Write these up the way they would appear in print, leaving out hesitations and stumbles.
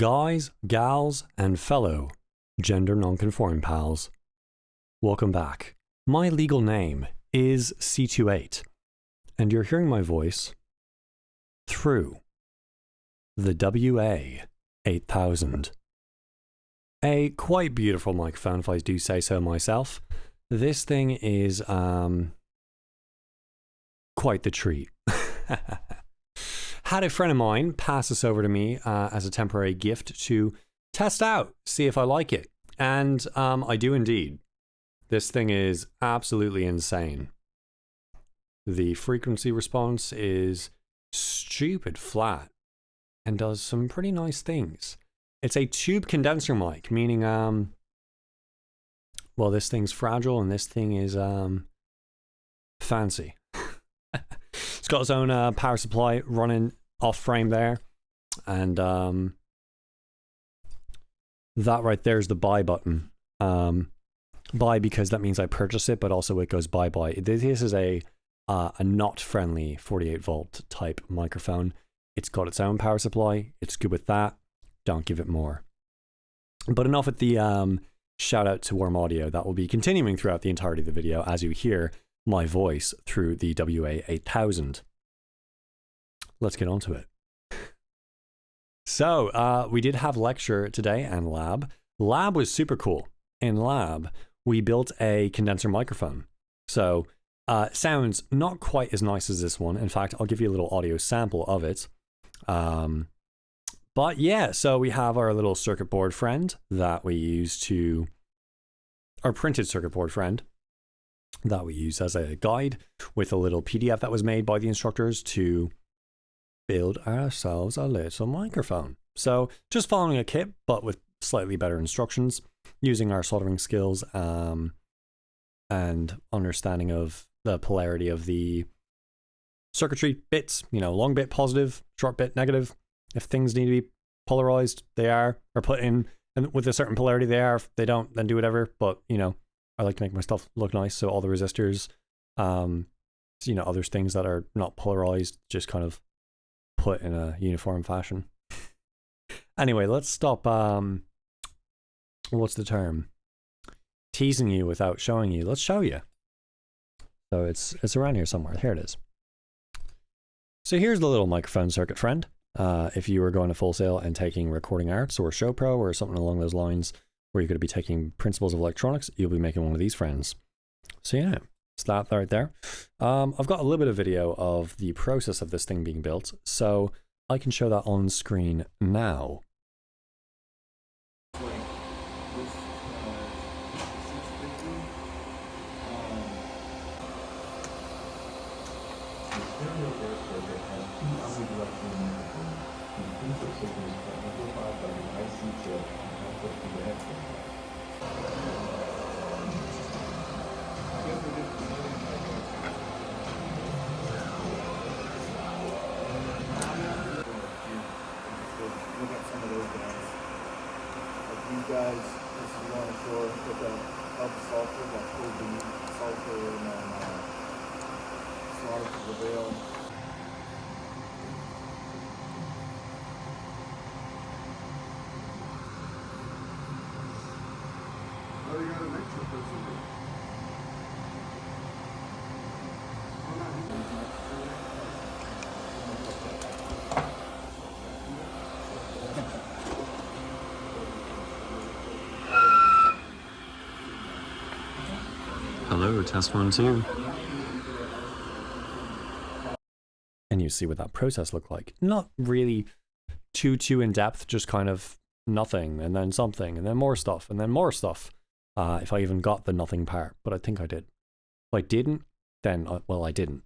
Guys, gals, and fellow gender nonconforming pals. Welcome back. My legal name is C28, and you're hearing my voice through the WA-8000. A quite beautiful microphone, if I do say so myself. This thing is quite the treat. Had a friend of mine pass this over to me as a temporary gift to test out, see if I like it. And I do indeed. This thing is absolutely insane. The frequency response is stupid flat and does some pretty nice things. It's a tube condenser mic, meaning, well, this thing's fragile and this thing is fancy. It's got its own power supply running off frame there, and that right there is the buy button. Buy because that means I purchase it, but also it goes bye-bye. This is a not friendly 48 volt type microphone. It's got its own power supply. It's good with that. Don't give it more. But enough with the shout out to Warm Audio. That will be continuing throughout the entirety of the video as you hear my voice through the WA-8000. Let's get on to it. So, we did have lecture today and lab. Lab was super cool. In lab, we built a condenser microphone. So, sounds not quite as nice as this one. In fact, I'll give you a little audio sample of it. But yeah, so we have our little circuit board friend that we use to, our printed circuit board friend that we use as a guide with a little PDF that was made by the instructors to build ourselves a little microphone. So just following a kit, but with slightly better instructions, using our soldering skills and understanding of the polarity of the circuitry bits, you know, long bit positive, short bit negative. If things need to be polarized, they are, or put in and with a certain polarity they are. If they don't, then do whatever. But, you know, I like to make my stuff look nice. So all the resistors, you know, other things that are not polarized, just kind of put in a uniform fashion. Anyway, let's stop, what's the term? Teasing you without showing you. Let's show you. So it's around here somewhere. Here it is. So here's the little microphone circuit friend. If you were going to Full Sail and taking recording arts or show pro or something along those lines, where you're going to be taking principles of electronics, you'll be making one of these friends. So yeah, it's that right there. I've got a little bit of video of the process of this thing being built, so I can show that on screen now. Guys, this is one shore with a hub sulfur, like could be sulfur and slaughter to prevail. Oh, you got an extra person there. Hello, test 1, 2. And you see what that process looked like. Not really too in depth, just kind of nothing, and then something, and then more stuff, and then more stuff. If I even got the nothing part, but I think I did. If I didn't, then, well, I didn't.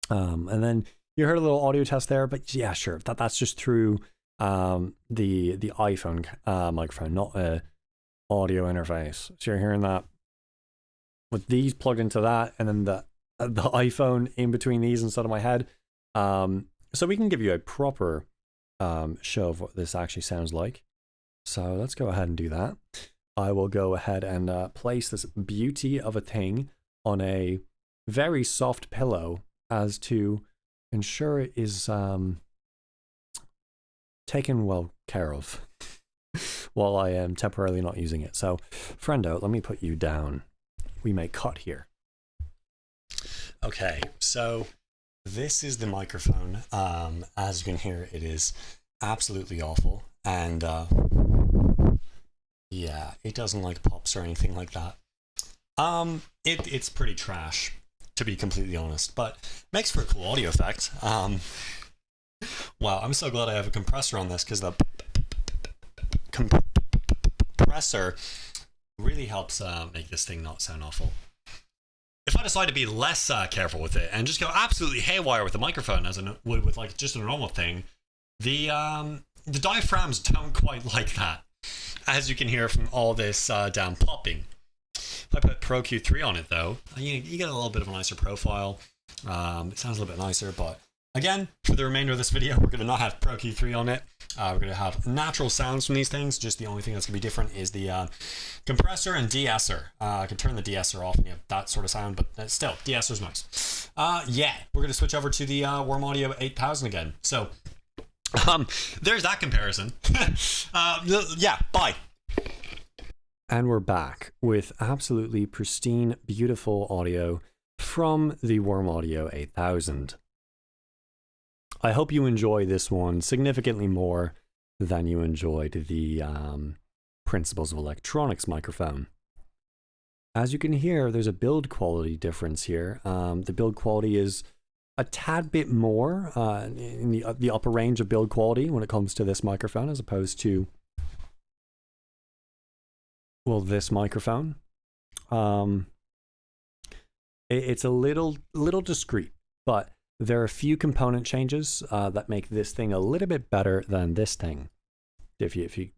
And then you heard a little audio test there, but yeah, sure, that's just through the iPhone microphone, not a audio interface. So you're hearing that with these plugged into that, and then the iPhone in between these instead of my head. So we can give you a proper show of what this actually sounds like. So let's go ahead and do that. I will go ahead and place this beauty of a thing on a very soft pillow as to ensure it is taken well care of. while I am temporarily not using it. So, friendo, let me put you down. We may cut here. Okay, so this is the microphone. As you can hear, it is absolutely awful. And yeah, it doesn't like pops or anything like that. It's pretty trash, to be completely honest, but makes for a cool audio effect. Wow, I'm so glad I have a compressor on this, because the compressor really helps make this thing not sound awful. If I decide to be less careful with it and just go absolutely haywire with the microphone as I would with like just a normal thing, the diaphragms don't quite like that, as you can hear from all this down popping. If I put Pro Q3 on it though, you get a little bit of a nicer profile. It sounds a little bit nicer, but again, for the remainder of this video, we're going to not have Pro Q3 on it. We're going to have natural sounds from these things. Just the only thing that's going to be different is the compressor and de-esser. I can turn the de-esser off and you have that sort of sound, but still, de-esser's nice. Yeah, we're going to switch over to the Worm Audio 8000 again. So, there's that comparison. Yeah, bye. And we're back with absolutely pristine, beautiful audio from the Worm Audio 8000. I hope you enjoy this one significantly more than you enjoyed the Principles of Electronics microphone. As you can hear, there's a build quality difference here. The build quality is a tad bit more in the upper range of build quality when it comes to this microphone, as opposed to, well, this microphone. It's a little discreet, but there are a few component changes that make this thing a little bit better than this thing. If you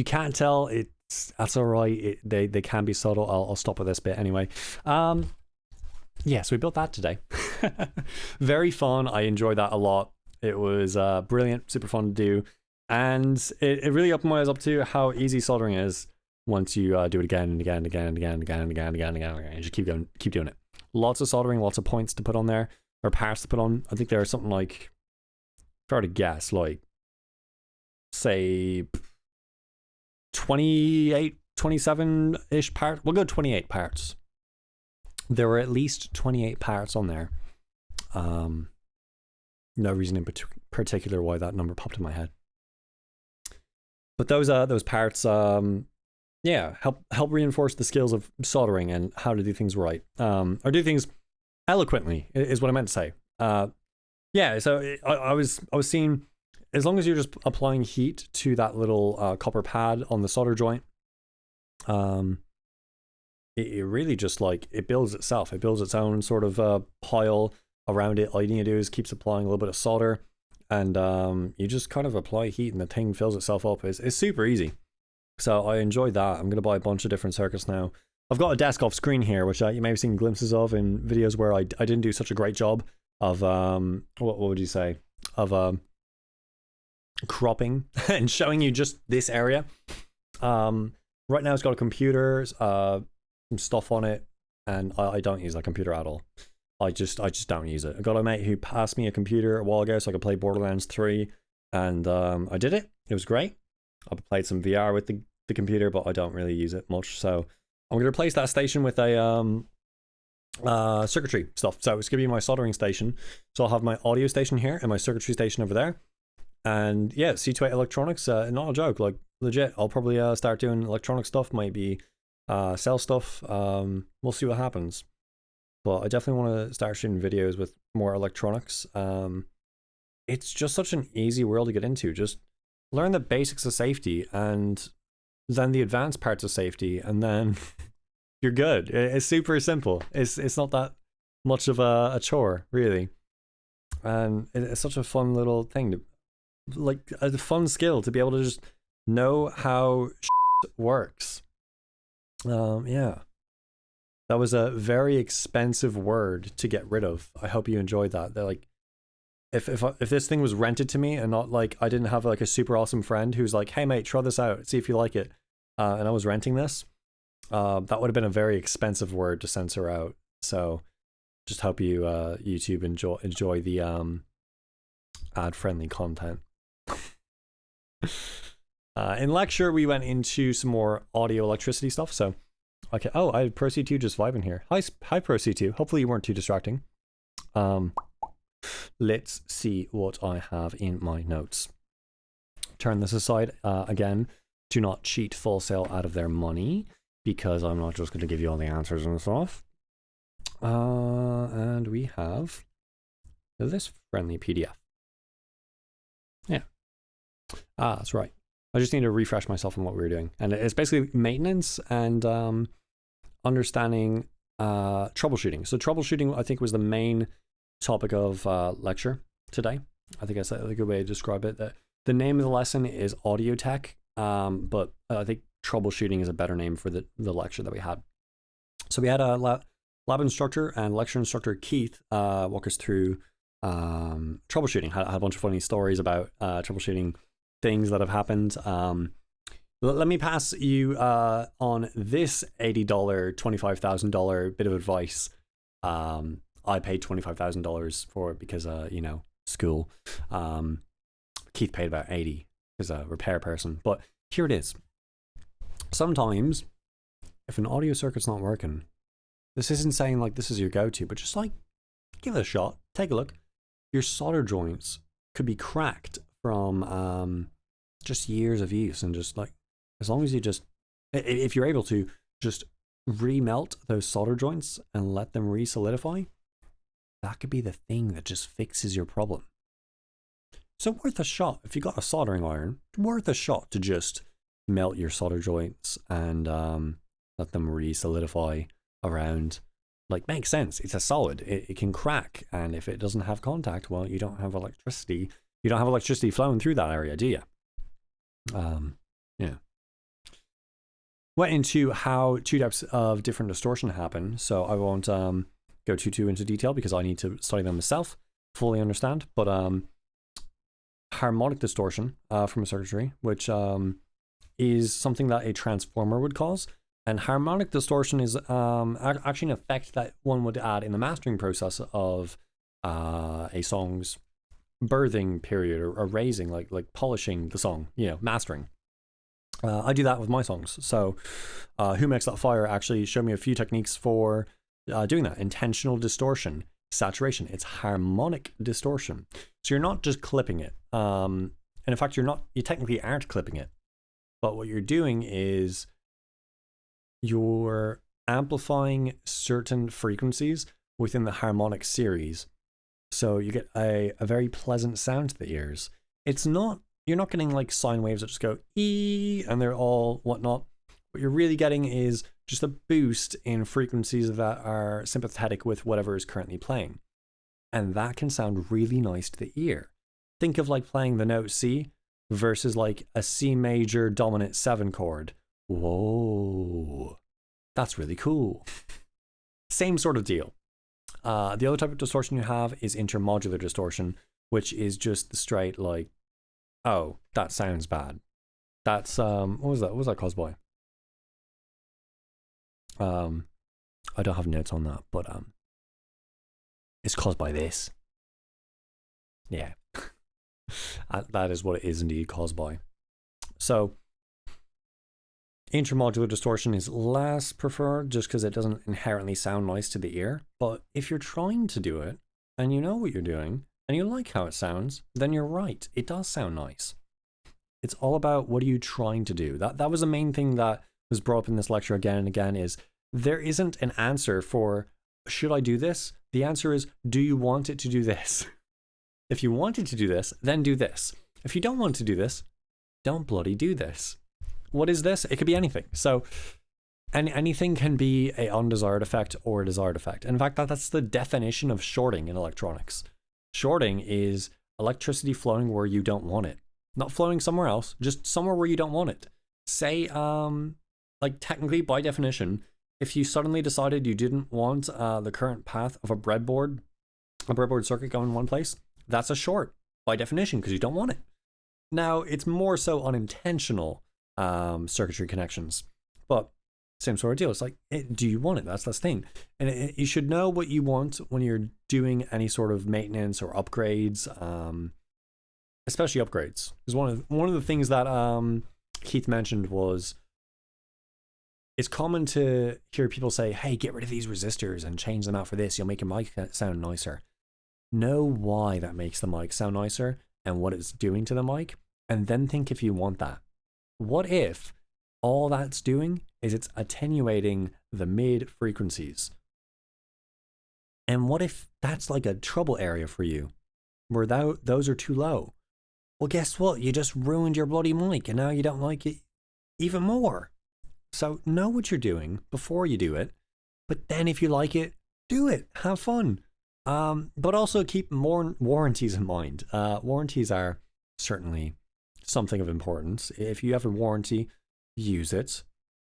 can't tell, that's all right. They can be subtle. I'll stop with this bit anyway. Yeah, so we built that today. Very fun. I enjoyed that a lot. It was brilliant, super fun to do, and it really opened my eyes up to how easy soldering is once you do it again and again and again and again and again and again and again and again, and just keep doing it. Lots of soldering, lots of points to put on there, or parts to put on. I think there are something like, try to guess, like, say, 28, 27-ish parts. We'll go 28 parts. There were at least 28 parts on there. No reason in particular why that number popped in my head. But those parts, yeah, help reinforce the skills of soldering and how to do things right, or do things eloquently is what I meant to say. Yeah, so I was seeing, as long as you're just applying heat to that little copper pad on the solder joint, it really just like it builds itself. It builds its own sort of pile around it. All you need to do is keep applying a little bit of solder, and you just kind of apply heat, and the thing fills itself up. It's super easy. So I enjoyed that. I'm going to buy a bunch of different circuits now. I've got a desk off screen here, which you may have seen glimpses of in videos where I didn't do such a great job of, what would you say, of cropping and showing you just this area. Right now it's got a computer, some stuff on it, and I don't use that computer at all. I just don't use it. I got a mate who passed me a computer a while ago so I could play Borderlands 3, and I did it. It was great. I played some VR with the computer, but I don't really use it much. So I'm going to replace that station with a circuitry stuff. So it's going to be my soldering station. So I'll have my audio station here and my circuitry station over there. And yeah, C28 Electronics, not a joke, like legit. I'll probably start doing electronic stuff, maybe sell stuff. We'll see what happens. But I definitely want to start shooting videos with more electronics. It's just such an easy world to get into. Just learn the basics of safety and then the advanced parts of safety, and then you're good. It's super simple. It's not that much of a chore, really. And it's such a fun little thing to, like, a fun skill to be able to just know how works. Yeah. That was a very expensive word to get rid of. I hope you enjoyed that. They're like, if this thing was rented to me and not like I didn't have like a super awesome friend who's like, hey mate, try this out, see if you like it, and I was renting this, that would have been a very expensive word to censor out. So just hope you YouTube enjoy the ad friendly content. In lecture, we went into some more audio electricity stuff. So, okay. Oh, I have Pro C2 just vibing here. Hi, Pro C2. Hopefully you weren't too distracting. Let's see what I have in my notes. Turn this aside. Again, do not cheat Full Sail out of their money, because I'm not just going to give you all the answers and stuff. And we have this friendly PDF. Yeah. That's right. I just need to refresh myself on what we were doing. And it's basically maintenance and understanding troubleshooting. So troubleshooting, I think, was the main topic of lecture today. I think that's a good way to describe it. The name of the lesson is audio tech, but I think troubleshooting is a better name for the lecture that we had. So we had a lab instructor and lecture instructor Keith walk us through troubleshooting. Had a bunch of funny stories about troubleshooting things that have happened. Let me pass you on this $80, $25,000 bit of advice. I paid $25,000 for it because, school. Keith paid about 80 as a repair person. But here it is. Sometimes, if an audio circuit's not working, this isn't saying like this is your go-to, but just like give it a shot. Take a look. Your solder joints could be cracked from just years of use, and just like, as long as you just, if you're able to just remelt those solder joints and let them re-solidify, that could be the thing that just fixes your problem. So worth a shot. If you got a soldering iron, worth a shot to just melt your solder joints and let them re-solidify around. Like, makes sense. It's a solid. It can crack, and if it doesn't have contact, well, you don't have electricity. You don't have electricity flowing through that area, do you? Yeah. Went into how two types of different distortion happen, so I won't go too into detail because I need to study them myself, fully understand. But harmonic distortion from a circuitry, which is something that a transformer would cause. And harmonic distortion is actually an effect that one would add in the mastering process of a song's birthing period, or raising, like polishing the song, mastering. I do that with my songs. So Who Makes That Fire actually showed me a few techniques for doing that. Intentional distortion, saturation. It's harmonic distortion. So you're not just clipping it. And in fact, you technically aren't clipping it. But what you're doing is you're amplifying certain frequencies within the harmonic series. So you get a very pleasant sound to the ears. You're not getting like sine waves that just go E and they're all whatnot. What you're really getting is just a boost in frequencies that are sympathetic with whatever is currently playing. And that can sound really nice to the ear. Think of like playing the note C versus like a C major dominant 7 chord. Whoa, that's really cool. Same sort of deal. The other type of distortion you have is intermodular distortion, which is just the straight like, oh, that sounds bad. That's what was that caused by? I don't have notes on that, but it's caused by this. Yeah. That is what it is indeed caused by. So intermodular distortion is less preferred just because it doesn't inherently sound nice to the ear. But if you're trying to do it and you know what you're doing and you like how it sounds, then you're right. It does sound nice. It's all about what are you trying to do. That was the main thing that was brought up in this lecture again and again, is there isn't an answer for should I do this? The answer is, do you want it to do this? If you want it to do this, then do this. If you don't want to do this, don't bloody do this. What is this? It could be anything. So anything can be an undesired effect or a desired effect. In fact, that's the definition of shorting in electronics. Shorting is electricity flowing where you don't want it. Not flowing somewhere else, just somewhere where you don't want it. Say, like technically by definition, if you suddenly decided you didn't want the current path of a breadboard circuit going one place, that's a short by definition because you don't want it. Now, it's more so unintentional circuitry connections, but same sort of deal. It's like, do you want it? That's the thing. And you should know what you want when you're doing any sort of maintenance or upgrades, especially upgrades. Because one of the things that Keith mentioned was, it's common to hear people say, hey, get rid of these resistors and change them out for this. You'll make your mic sound nicer. Know why that makes the mic sound nicer and what it's doing to the mic, and then think if you want that. What if all that's doing is it's attenuating the mid frequencies? And what if that's like a trouble area for you, where those are too low? Well, guess what? You just ruined your bloody mic, and now you don't like it even more. So know what you're doing before you do it, but then if you like it, do it. Have fun. But also keep more warranties in mind. Warranties are certainly something of importance. If you have a warranty, use it.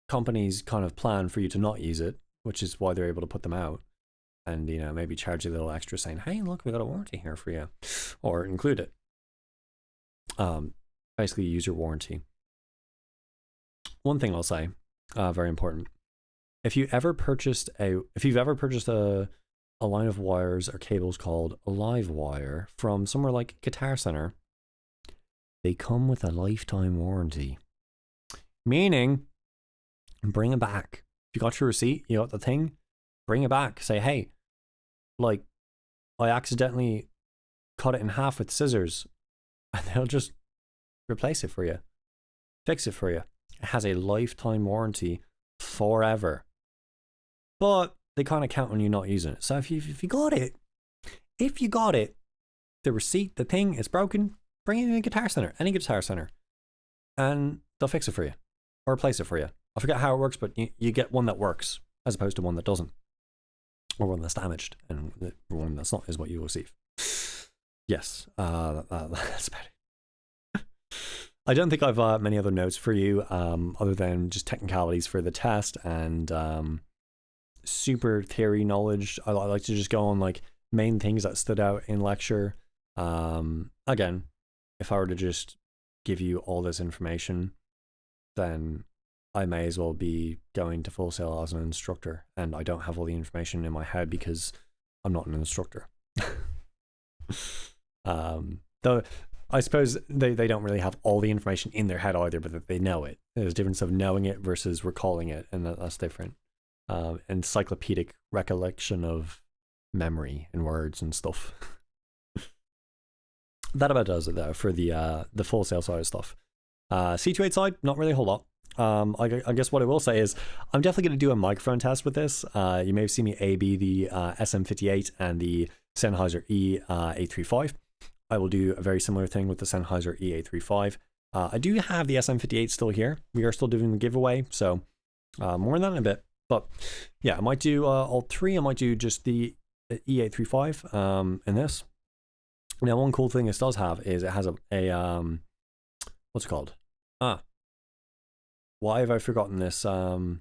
Companies kind of plan for you to not use it, which is why they're able to put them out. And, you know, maybe charge you a little extra saying, hey, look, we got a warranty here for you. Or include it. Basically use your warranty. One thing I'll say, very important. If you've ever purchased a line of wires or cables called Livewire from somewhere like Guitar Center, they come with a lifetime warranty. Meaning, bring it back. If you got your receipt, you got the thing, bring it back. Say, hey, like, I accidentally cut it in half with scissors, and they'll just replace it for you, fix it for you. It has a lifetime warranty forever. But they kind of count on you not using it. So if you got it, the receipt, the thing is broken, bring it in a Guitar Center, any Guitar Center, and they'll fix it for you or replace it for you. I forget how it works, but you get one that works as opposed to one that doesn't, or one that's damaged, and the one that's not is what you will receive. Yes, that's about it. I don't think I've many other notes for you, other than just technicalities for the test and super theory knowledge. I like to just go on like main things that stood out in lecture. Again, if I were to just give you all this information, then I may as well be going to Full Sail as an instructor, and I don't have all the information in my head because I'm not an instructor. Though I suppose they don't really have all the information in their head either, but that they know it. There's a difference of knowing it versus recalling it, and that's different. Encyclopedic recollection of memory and words and stuff. That about does it though for the Full Sail side of stuff. C28 side, not really a whole lot. I guess what I will say is I'm definitely going to do a microphone test with this. You may have seen me A/B the SM58 and the Sennheiser E835. I will do a very similar thing with the Sennheiser E835. I do have the SM58 still here. We are still doing the giveaway, so more on that in a bit. But yeah, I might do all three. I might do just the E835 in this. Now, one cool thing this does have is it has a what's it called? Why have I forgotten this? Polar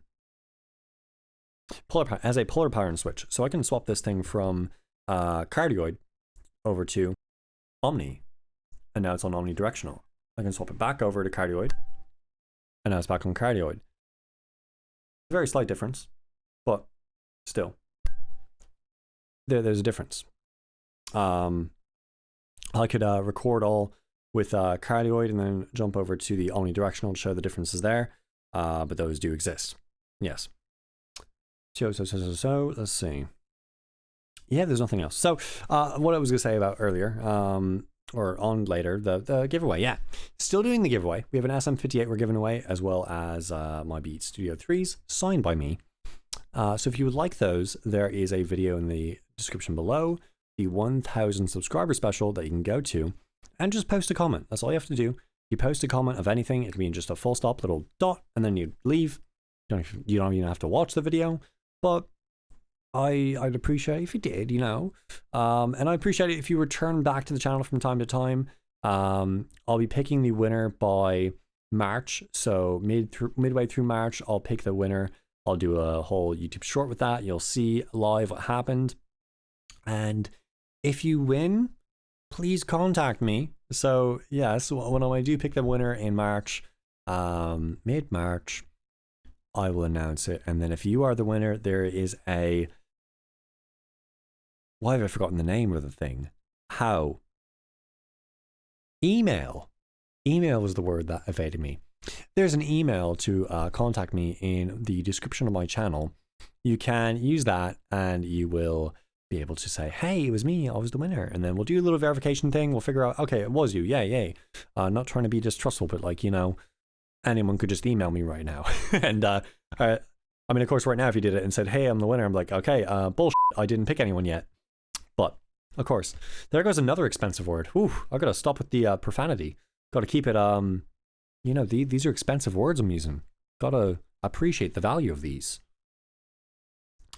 power, it has a polar power and switch, so I can swap this thing from cardioid over to omni, and now it's on omnidirectional. I can swap it back over to cardioid, and now it's back on cardioid. Very slight difference, but still, there's a difference. I could record all with cardioid and then jump over to the omnidirectional to show the differences there, but those do exist. Yes. So let's see. Yeah, there's nothing else. So what I was going to say about earlier, or on later, the giveaway. Yeah, still doing the giveaway. We have an SM58 we're giving away, as well as my Beat Studio 3s signed by me. So if you would like those, there is a video in the description below, the 1000 subscriber special that you can go to and just post a comment. That's all you have to do. You post a comment of anything. It can be in just a full stop little dot, and then you leave. You don't even have to watch the video, but I'd appreciate if you did, you know. And I appreciate it if you return back to the channel from time to time. I'll be picking the winner by March, so midway through March, I'll pick the winner. I'll do a whole YouTube short with that. You'll see live what happened, and if you win, please contact me. So yes, when I do pick the winner in March, mid-March, I will announce it. And then if you are the winner, there is a... Why have I forgotten the name of the thing? How? Email. Email was the word that evaded me. there's an email to contact me in the description of my channel. You can use that and you will be able to say, hey, it was me, I was the winner. And then we'll do a little verification thing. We'll figure out, okay, it was you. Yay. Not trying to be distrustful, but like, you know, anyone could just email me right now. And I mean, of course, right now, if you did it and said, hey, I'm the winner, I'm like, okay, bullshit, I didn't pick anyone yet. But of course, there goes another expensive word. Whew, I gotta stop with the profanity. Gotta keep it, you know, these are expensive words I'm using. Gotta appreciate the value of these.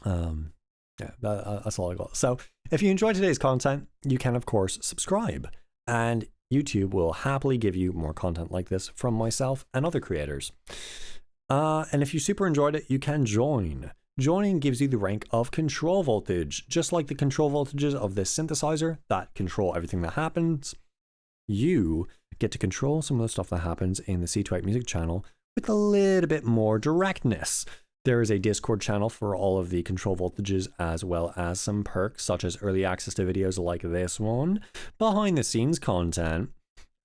Yeah, that's all I got. So if you enjoyed today's content, you can, of course, subscribe. And YouTube will happily give you more content like this from myself and other creators. And if you super enjoyed it, you can join. Joining gives you the rank of control voltage, just like the control voltages of this synthesizer that control everything that happens. You get to control some of the stuff that happens in the C28 music channel with a little bit more directness. There is a Discord channel for all of the control voltages, as well as some perks such as early access to videos like this one, behind the scenes content,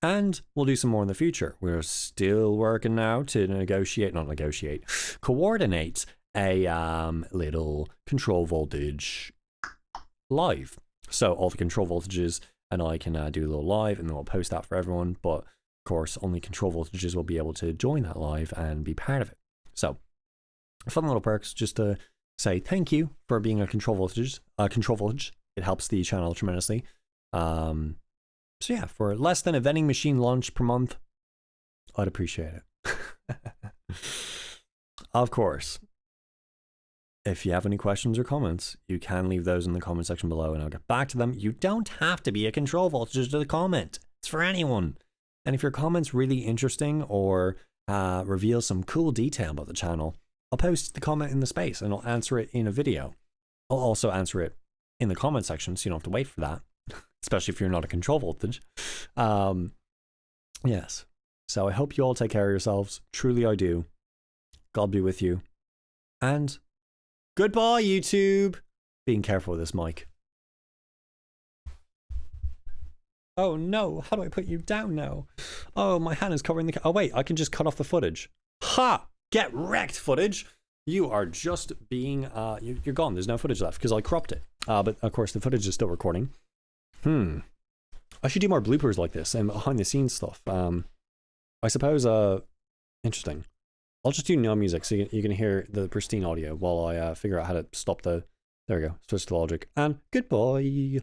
and we'll do some more in the future. We're still working now to coordinate a little control voltage live. So all the control voltages and I can do a little live, and then we'll post that for everyone. But of course, only control voltages will be able to join that live and be part of it. So fun little perks just to say thank you for being a control voltage. It helps the channel tremendously. So yeah, for less than a vending machine launch per month, I'd appreciate it. Of course, if you have any questions or comments, you can leave those in the comment section below and I'll get back to them. You don't have to be a control voltage to comment. It's for anyone. And if your comment's really interesting or reveal some cool detail about the channel, I'll post the comment in the space and I'll answer it in a video. I'll also answer it in the comment section, so you don't have to wait for that, especially if you're not a control voltage. Yes. So I hope you all take care of yourselves. Truly I do. God be with you. And goodbye, YouTube. Being careful with this mic. Oh no, how do I put you down now? Oh, my hand is covering the... Oh wait, I can just cut off the footage. Ha! Get wrecked, footage. You are just being, you're gone. There's no footage left because I cropped it. But of course the footage is still recording. I should do more bloopers like this and behind the scenes stuff. I suppose, interesting. I'll just do no music so you can hear the pristine audio while I figure out how to stop the, there we go, switch to Logic. And goodbye.